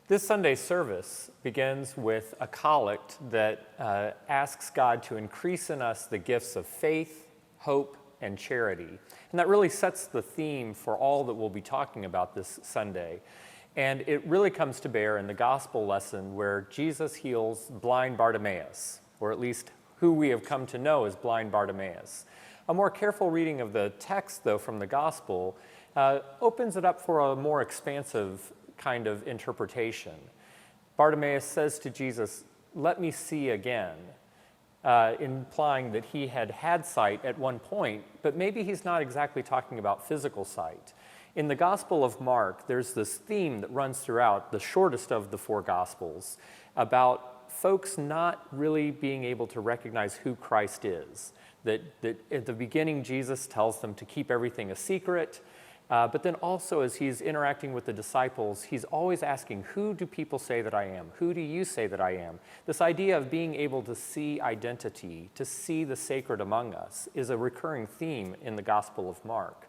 This Sunday's service begins with a collect that asks God to increase in us the gifts of faith, hope, and charity. And that really sets the theme for all that we'll be talking about this Sunday. And it really comes to bear in the gospel lesson where Jesus heals blind Bartimaeus, or at least who we have come to know as blind Bartimaeus. A more careful reading of the text, though, from the gospel opens it up for a more expansive kind of interpretation. Bartimaeus says to Jesus, "Let me see again," implying that he had had sight at one point, but maybe he's not exactly talking about physical sight. In the Gospel of Mark, there's this theme that runs throughout, the shortest of the four Gospels, about folks not really being able to recognize who Christ is. That at the beginning, Jesus tells them to keep everything a secret, but then also as he's interacting with the disciples, he's always asking, who do people say that I am? Who do you say that I am? This idea of being able to see identity, to see the sacred among us, is a recurring theme in the Gospel of Mark.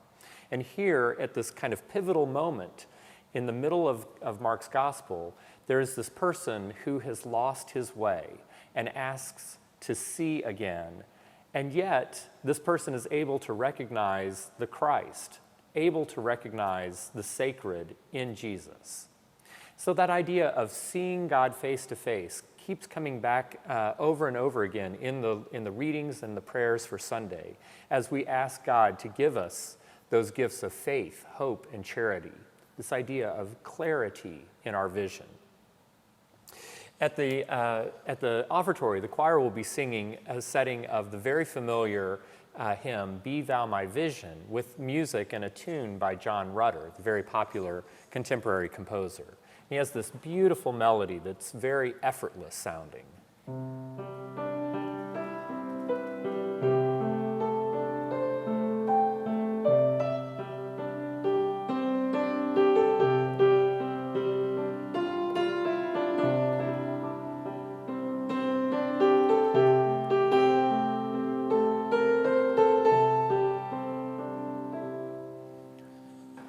And here, at this kind of pivotal moment, in the middle of Mark's Gospel, there is this person who has lost his way and asks to see again. And yet, this person is able to recognize the Christ, able to recognize the sacred in Jesus. So that idea of seeing God face to face keeps coming back over and over again in the readings and the prayers for Sunday as we ask God to give us those gifts of faith, hope, and charity, this idea of clarity in our vision. At the offertory, the choir will be singing a setting of the very familiar hymn, "Be Thou My Vision," with music and a tune by John Rutter, the very popular contemporary composer. He has this beautiful melody that's very effortless sounding.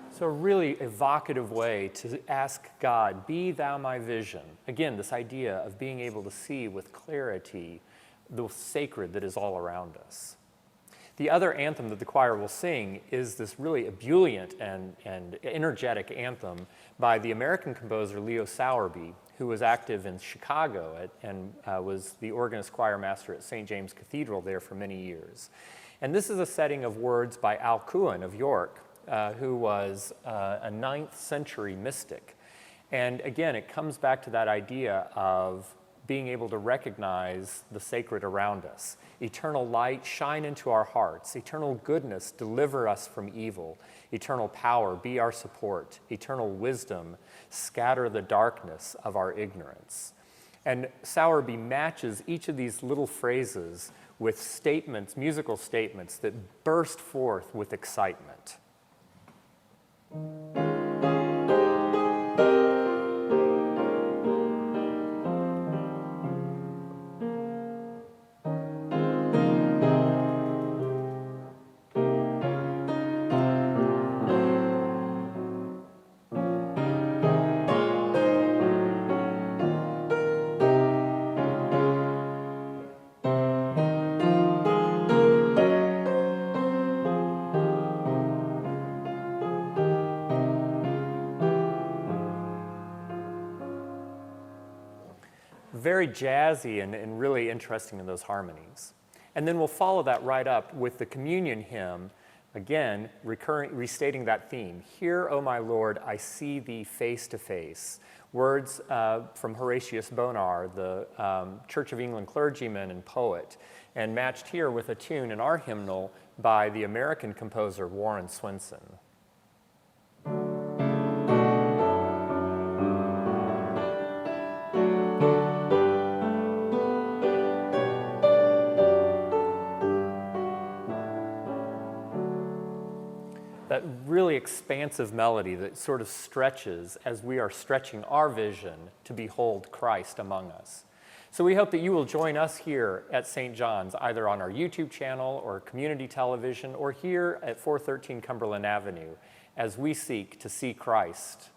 So a really evocative way to ask God, "Be Thou my vision." Again, this idea of being able to see with clarity the sacred that is all around us. The other anthem that the choir will sing is this really ebullient and energetic anthem by the American composer Leo Sowerby, who was active in Chicago and was the organist choir master at St. James Cathedral there for many years. And this is a setting of words by Alcuin of York, who was a 9th century mystic. And again, it comes back to that idea of being able to recognize the sacred around us. Eternal light, shine into our hearts. Eternal goodness, deliver us from evil. Eternal power, be our support. Eternal wisdom, scatter the darkness of our ignorance. And Sowerby matches each of these little phrases with statements, musical statements that burst forth with excitement. Very jazzy and really interesting in those harmonies. And then we'll follow that right up with the communion hymn, again, restating that theme. "Here, O my Lord, I see thee face to face." Words from Horatius Bonar, the Church of England clergyman and poet, and matched here with a tune in our hymnal by the American composer Warren Swinson. That really expansive melody that sort of stretches as we are stretching our vision to behold Christ among us. So we hope that you will join us here at St. John's, either on our YouTube channel or community television, or here at 413 Cumberland Avenue, as we seek to see Christ